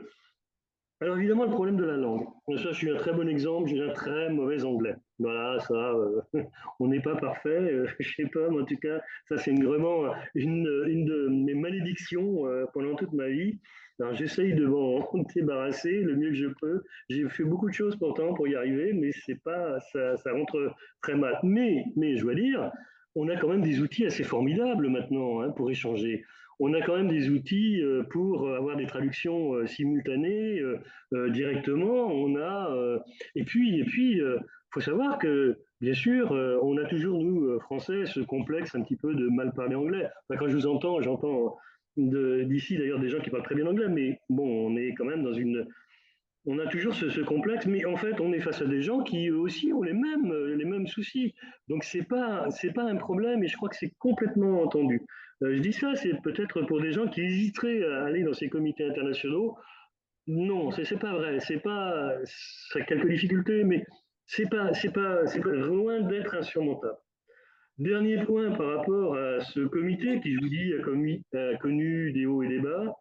Alors évidemment, le problème de la langue. Ça, je suis un très bon exemple, j'ai un très mauvais anglais. Voilà, ça, on n'est pas parfait, je sais pas, mais en tout cas, ça c'est vraiment une de mes malédictions pendant toute ma vie. Alors j'essaye de m'en débarrasser le mieux que je peux. J'ai fait beaucoup de choses pourtant pour y arriver, mais c'est pas, ça rentre très mal. Mais je dois dire, on a quand même des outils assez formidables maintenant hein, pour échanger. On a quand même des outils pour avoir des traductions simultanées directement. On a et puis faut savoir que bien sûr on a toujours nous Français ce complexe un petit peu de mal parler anglais. Enfin, quand je vous entends, j'entends d'ici d'ailleurs des gens qui parlent très bien anglais, mais bon, on est quand même on a toujours ce complexe, mais en fait, on est face à des gens qui eux aussi ont les mêmes soucis. Donc, c'est pas un problème et je crois que c'est complètement entendu. Je dis ça, c'est peut-être pour des gens qui hésiteraient à aller dans ces comités internationaux. Non, c'est pas vrai. Ça a quelques difficultés, mais c'est pas loin d'être insurmontable. Dernier point par rapport à ce comité qui, je vous dis, a connu des hauts et des bas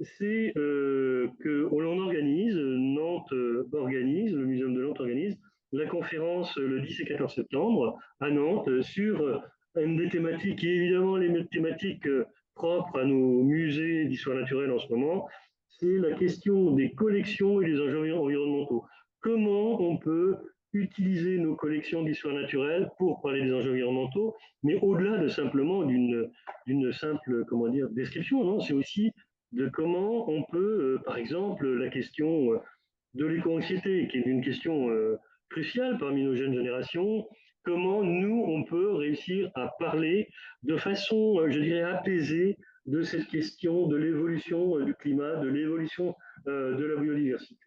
c'est que l'on organise, Nantes organise, le Muséum de Nantes organise, la conférence le 10 et 14 septembre à Nantes sur une des thématiques, qui est évidemment les thématiques propres à nos musées d'histoire naturelle en ce moment, c'est la question des collections et des enjeux environnementaux. Comment on peut utiliser nos collections d'histoire naturelle pour parler des enjeux environnementaux, mais au-delà de simplement d'une simple, comment dire, description, non, c'est aussi de comment on peut, par exemple, la question de l'éco-anxiété, qui est une question cruciale parmi nos jeunes générations, comment nous, on peut réussir à parler de façon, je dirais, apaisée de cette question de l'évolution du climat, de l'évolution de la biodiversité.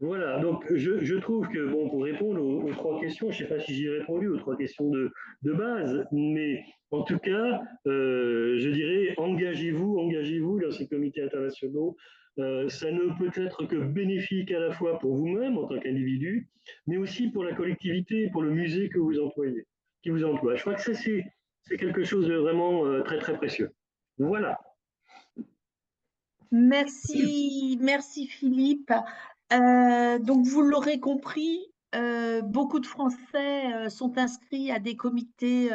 Voilà, donc je trouve que, bon, pour répondre aux trois questions, je ne sais pas si j'ai répondu aux trois questions de base, mais en tout cas, je dirais, engagez-vous dans ces comités internationaux. Ça ne peut être que bénéfique à la fois pour vous-même en tant qu'individu, mais aussi pour la collectivité, pour le musée que vous employez, qui vous emploie. Je crois que ça, c'est quelque chose de vraiment très, très précieux. Voilà. Merci, merci Philippe. Donc vous l'aurez compris, beaucoup de Français sont inscrits à des comités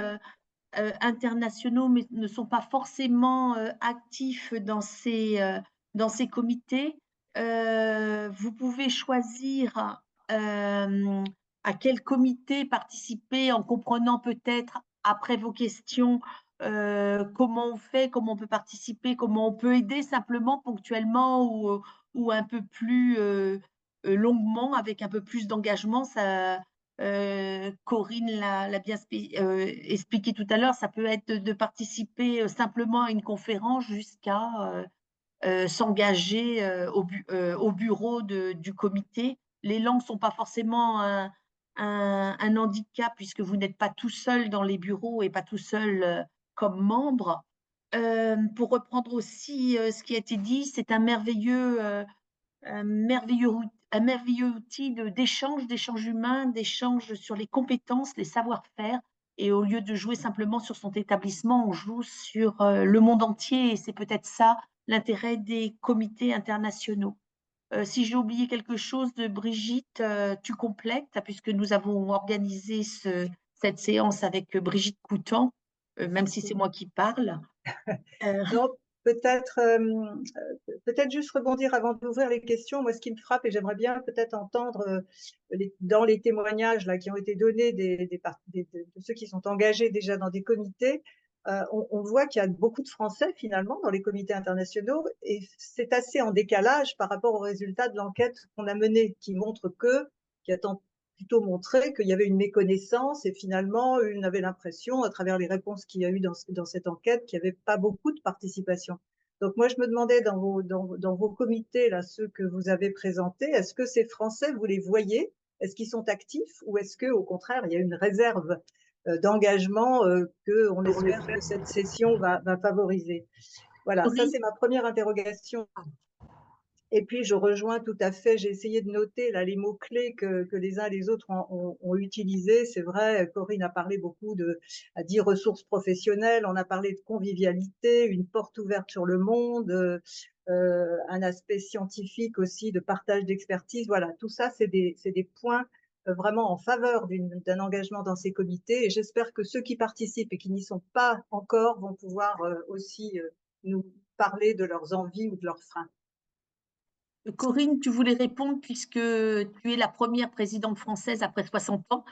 internationaux, mais ne sont pas forcément actifs dans ces comités, vous pouvez choisir à quel comité participer en comprenant peut-être, après vos questions, comment on fait, comment on peut participer, comment on peut aider simplement ponctuellement ou un peu plus longuement, avec un peu plus d'engagement. Ça, Corinne l'a bien expliqué tout à l'heure, ça peut être de participer simplement à une conférence jusqu'à s'engager au bureau du comité. Les langues ne sont pas forcément un handicap puisque vous n'êtes pas tout seul dans les bureaux et pas tout seul comme membre. Pour reprendre aussi ce qui a été dit, c'est un merveilleux outil d'échange humain, d'échange sur les compétences, les savoir-faire. Et au lieu de jouer simplement sur son établissement, on joue sur le monde entier. Et c'est peut-être ça l'intérêt des comités internationaux. Si j'ai oublié quelque chose de Brigitte, tu complètes, puisque nous avons organisé cette séance avec Brigitte Coutan, même si c'est moi qui parle. Non, peut-être peut-être juste rebondir avant d'ouvrir les questions. Moi, ce qui me frappe, et j'aimerais bien peut-être entendre dans les témoignages là, qui ont été donnés de ceux qui sont engagés déjà dans des comités, on voit qu'il y a beaucoup de Français finalement dans les comités internationaux et c'est assez en décalage par rapport aux résultats de l'enquête qu'on a menée, qui attend plutôt montré qu'il y avait une méconnaissance et finalement, on avait l'impression, à travers les réponses qu'il y a eu dans cette enquête, qu'il n'y avait pas beaucoup de participation. Donc moi, je me demandais dans vos comités, là, ceux que vous avez présentés, est-ce que ces Français, vous les voyez? Est-ce qu'ils sont actifs ou est-ce qu'au contraire, il y a une réserve d'engagement qu'on espère que cette session va favoriser? Voilà, ça c'est ma première interrogation. Et puis, je rejoins tout à fait, j'ai essayé de noter là, les mots-clés que les uns et les autres ont utilisés. C'est vrai, Corinne a parlé beaucoup a dit ressources professionnelles, on a parlé de convivialité, une porte ouverte sur le monde, un aspect scientifique aussi, de partage d'expertise. Voilà, tout ça, c'est des points vraiment en faveur d'un engagement dans ces comités. Et j'espère que ceux qui participent et qui n'y sont pas encore vont pouvoir aussi nous parler de leurs envies ou de leurs freins. Corinne, tu voulais répondre puisque tu es la première présidente française après 60 ans.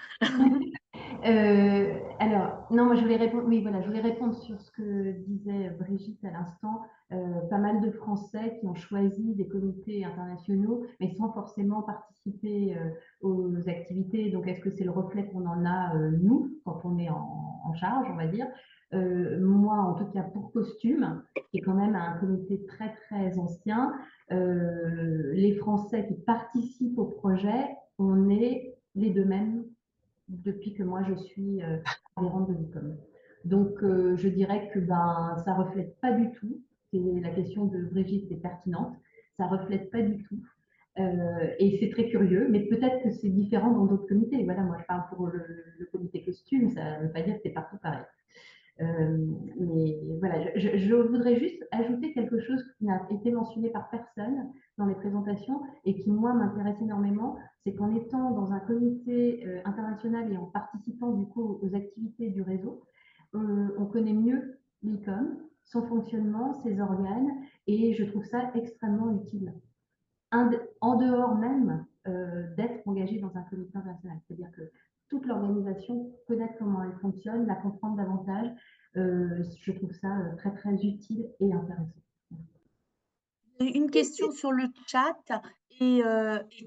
Alors, non, moi je voulais répondre, oui, voilà, je voulais répondre sur ce que disait Brigitte à l'instant. Pas mal de Français qui ont choisi des comités internationaux, mais sans forcément participer aux activités. Donc, est-ce que c'est le reflet qu'on en a, nous, quand on est en charge, on va dire? Moi, en tout cas, pour Costume, qui est quand même un comité très, très ancien, les Français qui participent au projet, on est les deux mêmes depuis que moi je suis adhérente de l'ICOM. Donc je dirais que ça reflète pas du tout, c'est la question de Brigitte est pertinente, ça reflète pas du tout. Et c'est très curieux, mais peut-être que c'est différent dans d'autres comités. Voilà, moi je parle pour le comité costume, ça ne veut pas dire que c'est partout pareil. Mais voilà, je voudrais juste ajouter quelque chose qui n'a été mentionné par personne dans les présentations et qui, moi, m'intéresse énormément, c'est qu'en étant dans un comité international et en participant du coup aux activités du réseau, on connaît mieux l'ICOM, son fonctionnement, ses organes, et je trouve ça extrêmement utile. En dehors même d'être engagé dans un comité international. C'est-à-dire que toute l'organisation, connaître comment elle fonctionne, la comprendre davantage, je trouve ça très, très utile et intéressant. Une question sur le chat et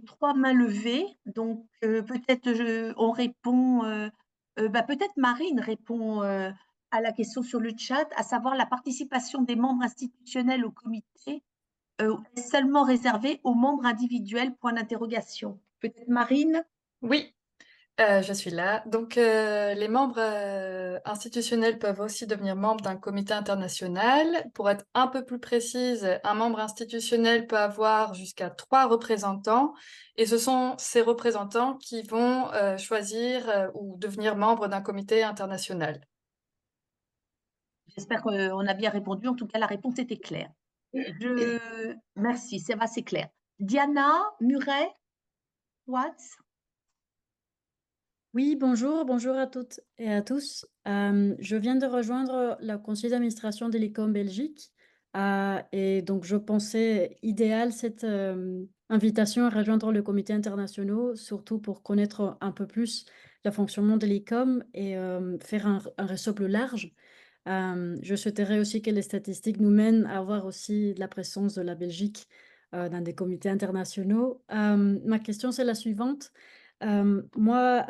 3 mains levées. Donc, peut-être on répond, peut-être Marine répond à la question sur le chat, à savoir la participation des membres institutionnels au comité est seulement réservée aux membres individuels, point d'interrogation. Peut-être Marine? Oui, je suis là. Donc, les membres institutionnels peuvent aussi devenir membres d'un comité international. Pour être un peu plus précise, un membre institutionnel peut avoir jusqu'à 3 représentants, et ce sont ces représentants qui vont choisir ou devenir membres d'un comité international. J'espère qu'on a bien répondu. En tout cas, la réponse était claire. Merci, ça va, c'est clair. Diana, Muret, Watts? Oui, bonjour à toutes et à tous. Je viens de rejoindre le conseil d'administration de l'ICOM Belgique, et donc je pensais idéal cette invitation à rejoindre le comité international, surtout pour connaître un peu plus le fonctionnement de l'ICOM et faire un réseau plus large. Je souhaiterais aussi que les statistiques nous mènent à avoir aussi la présence de la Belgique dans des comités internationaux. Ma question, c'est la suivante. Moi,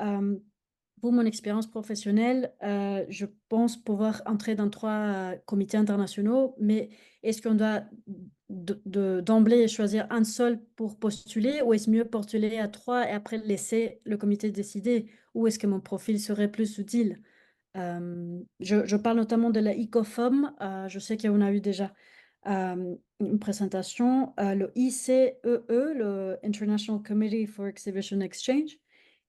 pour mon expérience professionnelle, je pense pouvoir entrer dans 3 comités internationaux, mais est-ce qu'on doit d'emblée choisir un seul pour postuler ou est-ce mieux postuler à 3 et après laisser le comité décider? Où est-ce que mon profil serait plus utile? Je parle notamment de la ICOFOM, je sais qu'on a eu déjà une présentation, le ICEE, le International Committee for Exhibition Exchange,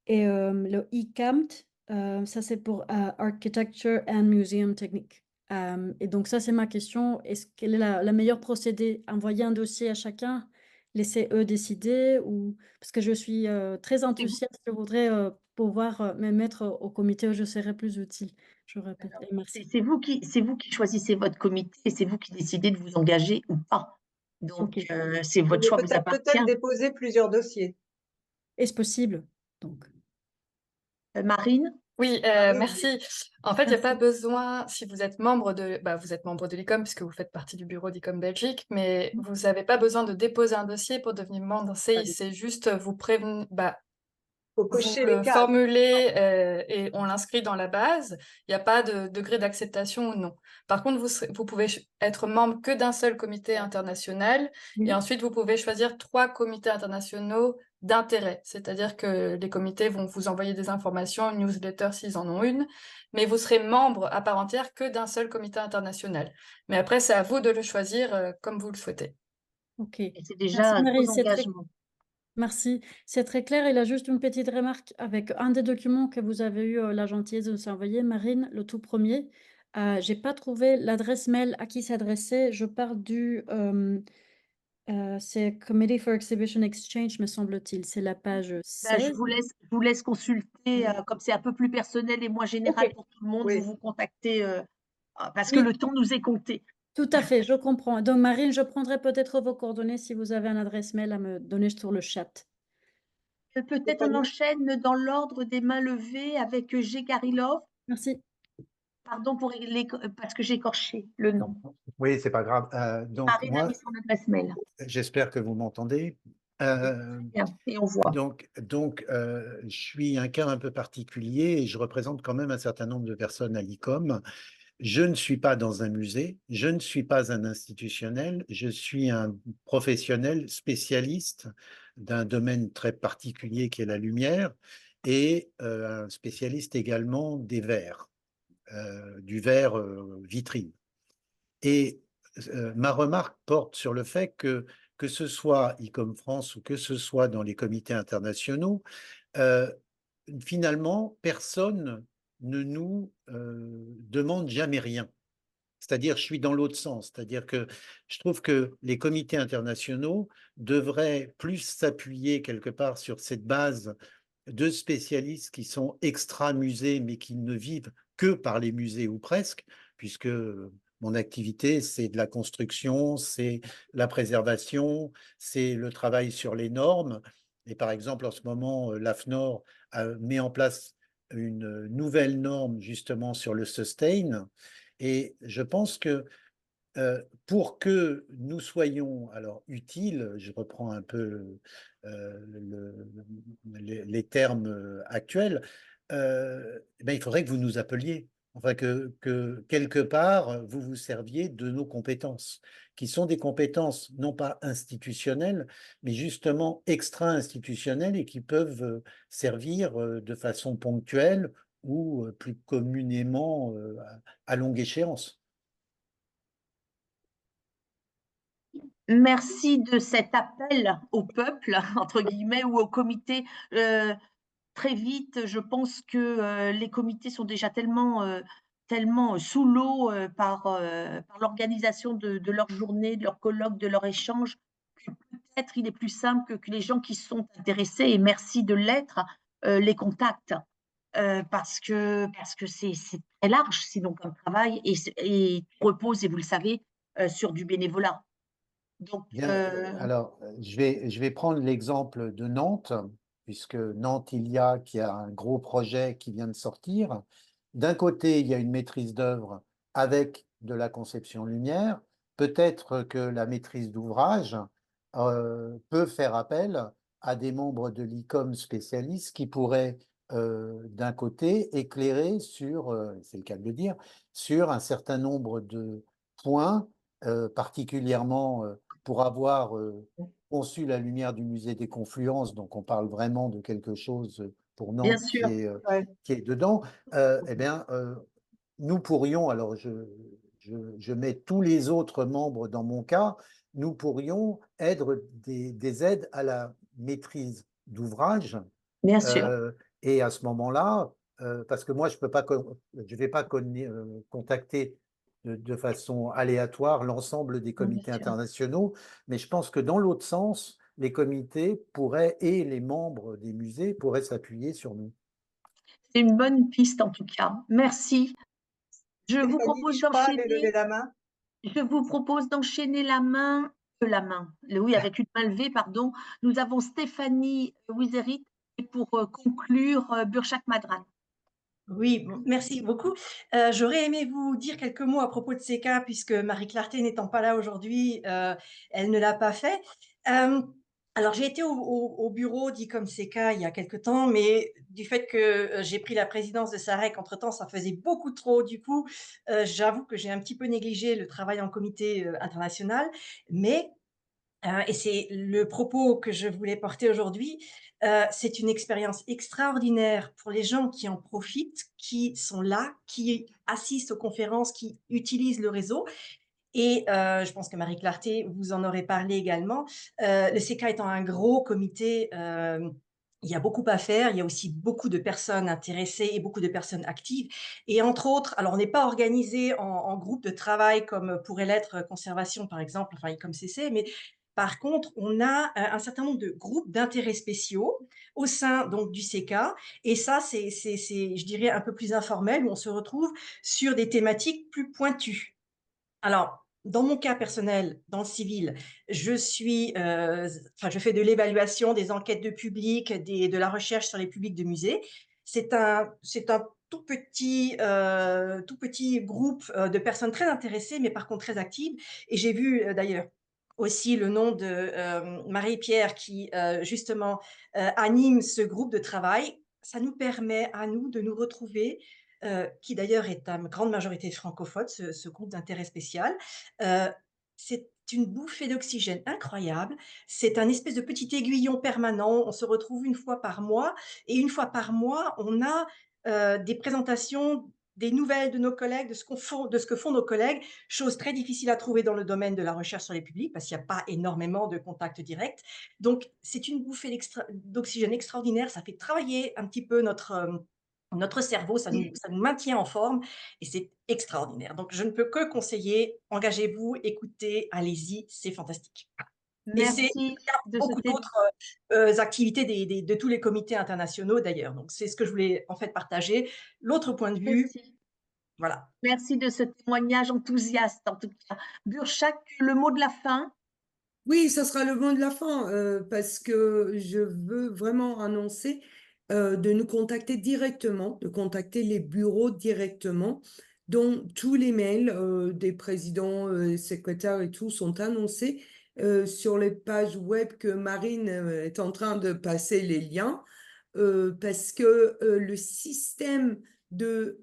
et le ICAMT, ça c'est pour Architecture and Museum Technique. Et donc ça c'est ma question, quel est la meilleure procédé? Envoyer un dossier à chacun, laisser eux décider, ou parce que je suis très C'est vous, enthousiaste, je voudrais pouvoir me mettre au comité où je serais plus utile. Je répète, et merci. c'est vous qui choisissez votre comité et c'est vous qui décidez de vous engager ou pas. Donc, Ok, c'est Oui, votre mais choix vous appartient. peut-être déposer plusieurs dossiers. est-ce possible? Donc, Marine? Oui, Marine, oui. merci. En fait, il n'y a pas merci. besoin, si vous êtes membre vous êtes membre de l'ICOM puisque vous faites partie du bureau d'ICOM Belgique, mais vous n'avez pas besoin de déposer un dossier pour devenir membre d'un CI. C'est juste vous prévenir, Faut vous cocher les le cases. formulez et on l'inscrit dans la base. Il n'y a pas de degré d'acceptation ou non. Par contre, vous pouvez être membre que d'un seul comité international et Oui. ensuite vous pouvez choisir 3 comités internationaux d'intérêt. C'est-à-dire que les comités vont vous envoyer des informations, une newsletter s'ils en ont une, mais vous serez membre à part entière que d'un seul comité international. Mais après, c'est à vous de le choisir comme vous le souhaitez. Ok. Et c'est Merci déjà un Marie, gros engagement. merci. C'est très clair. Il a juste une petite remarque avec un des documents que vous avez eu la gentillesse de nous envoyer, Marine, le tout premier. J'ai pas trouvé l'adresse mail à qui s'adresser. Je parle du c'est Committee for Exhibition Exchange, me semble-t-il. C'est la page Bah, 16. je vous laisse consulter, comme c'est un peu plus personnel et moins Ok. général pour tout le monde, Oui. vous contactez, parce que Oui, le temps nous est compté. tout à fait, je comprends. Donc Marine, je prendrai peut-être vos coordonnées si vous avez une adresse mail à me donner sur le chat. Peut-être on enchaîne dans l'ordre des mains levées avec G. Garilov. Merci. Pardon pour parce que j'ai écorché le nom. Oui, c'est pas grave. Donc Marine a moi, mis son adresse mail. j'espère que vous m'entendez. Bien, et on voit. Je suis un cas un peu particulier et je représente quand même un certain nombre de personnes à l'ICOM. Je ne suis pas dans un musée, je ne suis pas un institutionnel, je suis un professionnel spécialiste d'un domaine très particulier qui est la lumière et un spécialiste également des verres, du verre vitrine. Et ma remarque porte sur le fait que ce soit ICOM France ou que ce soit dans les comités internationaux, finalement, personne ne nous demande jamais rien. C'est-à-dire, je suis dans l'autre sens. C'est-à-dire que je trouve que les comités internationaux devraient plus s'appuyer quelque part sur cette base de spécialistes qui sont extra-musées, mais qui ne vivent que par les musées ou presque, puisque mon activité, c'est de la construction, c'est la préservation, c'est le travail sur les normes. Et par exemple, en ce moment, l'AFNOR met en place une nouvelle norme justement sur le sustain. Et je pense que pour que nous soyons alors utiles, je reprends un peu les termes actuels, ben, il faudrait que vous nous appeliez, enfin que quelque part vous vous serviez de nos compétences, qui sont des compétences non pas institutionnelles, mais justement extra-institutionnelles et qui peuvent servir de façon ponctuelle ou plus communément à longue échéance. Merci de cet appel au peuple, entre guillemets, ou au comité. Très vite, je pense que les comités sont déjà tellement sous l'eau par l'organisation de leur journée, de leur colloque, de leur échange, que peut-être il est plus simple que les gens qui sont intéressés, et merci de l'être, les contactent. parce que c'est très large sinon comme travail et repose et vous le savez, sur du bénévolat. Donc Bien, alors, je vais prendre l'exemple de Nantes, puisque Nantes, qui a un gros projet qui vient de sortir. D'un côté, il y a une maîtrise d'œuvre avec de la conception lumière. Peut-être que la maîtrise d'ouvrage peut faire appel à des membres de l'ICOM spécialistes qui pourraient, d'un côté, éclairer sur, c'est le cas de le dire, sur un certain nombre de points, particulièrement pour avoir conçu la lumière du musée des Confluences, donc on parle vraiment de quelque chose pour bien Nantes sûr, Ouais. qui est dedans, eh bien, nous pourrions, alors je mets tous les autres membres dans mon cas, nous pourrions être des aides à la maîtrise d'ouvrage. bien sûr. Et à ce moment-là, parce que moi, je ne vais pas contacter de façon aléatoire l'ensemble des Bien comités sûr. internationaux, mais je pense que dans l'autre sens, les comités pourraient et les membres des musées pourraient s'appuyer sur nous. C'est une bonne piste en tout cas. Merci. Je vous Stéphanie propose Lichera avait levé d'enchaîner la main. je vous propose d'enchaîner oui, avec une main levée, pardon. Nous avons Stéphanie Wizerith et pour conclure, Burchak Madran. Oui, merci beaucoup. J'aurais aimé vous dire quelques mots à propos de ces cas, puisque Marie Clarté n'étant pas là aujourd'hui, elle ne l'a pas fait. Alors, j'ai été au bureau d'ICOM CK il y a quelque temps, mais du fait que j'ai pris la présidence de SAREC, entre-temps, ça faisait beaucoup trop. Du coup, j'avoue que j'ai un petit peu négligé le travail en comité international, mais et c'est le propos que je voulais porter aujourd'hui. C'est une expérience extraordinaire pour les gens qui en profitent, qui sont là, qui assistent aux conférences, qui utilisent le réseau. Et je pense que Marie Clarté, vous en aurez parlé également. Le CK étant un gros comité, il y a beaucoup à faire. Il y a aussi beaucoup de personnes intéressées et beaucoup de personnes actives. Et entre autres, alors on n'est pas organisé en groupe de travail comme pourrait l'être Conservation, par exemple, enfin comme CC, mais par contre, on a un certain nombre de groupes d'intérêts spéciaux au sein donc du CK. Et ça, c'est, je dirais, un peu plus informel, où on se retrouve sur des thématiques plus pointues. Alors, dans mon cas personnel, dans le civil, je fais de l'évaluation, des enquêtes de public, de la recherche sur les publics de musées. C'est un tout petit groupe de personnes très intéressées, mais par contre très actives. Et j'ai vu d'ailleurs aussi le nom de Marie-Pierre qui justement anime ce groupe de travail. Ça nous permet à nous de nous retrouver qui d'ailleurs est à grande majorité francophone, ce groupe d'intérêt spécial. C'est une bouffée d'oxygène incroyable. C'est un espèce de petit aiguillon permanent. On se retrouve une fois par mois et une fois par mois, on a des présentations, des nouvelles de nos collègues, de ce que font nos collègues, chose très difficile à trouver dans le domaine de la recherche sur les publics parce qu'il n'y a pas énormément de contacts directs. Donc, c'est une bouffée d'oxygène extraordinaire. Ça fait travailler un petit peu notre cerveau, ça nous maintient en forme et c'est extraordinaire. Donc, je ne peux que conseiller, engagez-vous, écoutez, allez-y, c'est fantastique. Et il Merci y a de ce beaucoup d'autres activités de tous les comités internationaux d'ailleurs. Donc, c'est ce que je voulais en fait partager. L'autre point de vue, Merci. voilà. Merci de ce témoignage enthousiaste en tout cas. Burchak, le mot de la fin? Oui, ça sera le mot de la fin parce que je veux vraiment annoncer de nous contacter directement, de contacter les bureaux directement, dont tous les mails des présidents, secrétaires et tout sont annoncés sur les pages web que Marine est en train de passer les liens parce que le système de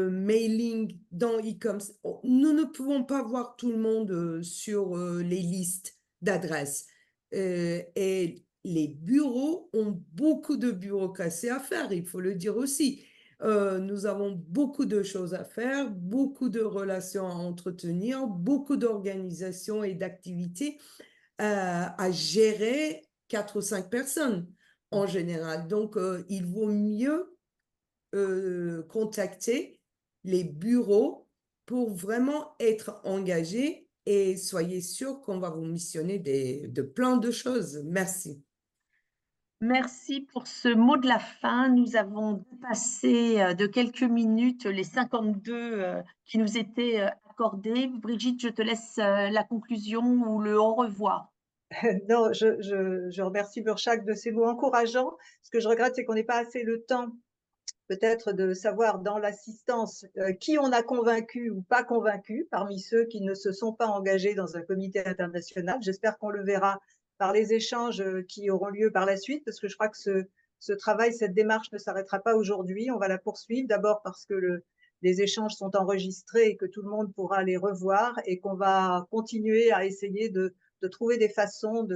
mailing dans e-coms, nous ne pouvons pas voir tout le monde sur les listes d'adresses. Et les bureaux ont beaucoup de bureaucratie à faire, il faut le dire aussi. Nous avons beaucoup de choses à faire, beaucoup de relations à entretenir, beaucoup d'organisations et d'activités à gérer 4 ou 5 personnes en général. Donc, il vaut mieux contacter les bureaux pour vraiment être engagé et soyez sûr qu'on va vous missionner de plein de choses. Merci. Merci pour ce mot de la fin. Nous avons dépassé de quelques minutes les 52 qui nous étaient accordés. Brigitte, je te laisse la conclusion ou le au revoir. Non, je remercie Burchak de ces mots encourageants. Ce que je regrette, c'est qu'on n'ait pas assez le temps peut-être de savoir dans l'assistance qui on a convaincu ou pas convaincu parmi ceux qui ne se sont pas engagés dans un comité international. J'espère qu'on le verra par les échanges qui auront lieu par la suite, parce que je crois que ce travail, cette démarche ne s'arrêtera pas aujourd'hui. On va la poursuivre d'abord parce que les échanges sont enregistrés et que tout le monde pourra les revoir, et qu'on va continuer à essayer de trouver des façons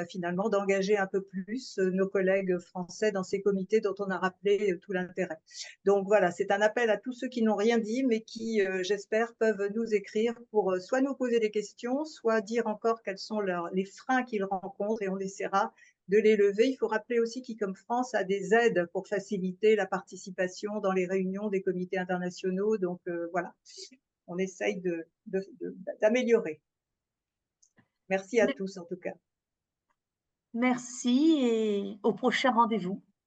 finalement d'engager un peu plus nos collègues français dans ces comités dont on a rappelé tout l'intérêt. Donc voilà, c'est un appel à tous ceux qui n'ont rien dit, mais qui, j'espère, peuvent nous écrire pour soit nous poser des questions, soit dire encore quels sont les freins qu'ils rencontrent, et on essaiera de les lever. Il faut rappeler aussi qu'ICOM France a des aides pour faciliter la participation dans les réunions des comités internationaux. Donc voilà, on essaye d'améliorer. Merci à tous en tout cas. Merci et au prochain rendez-vous.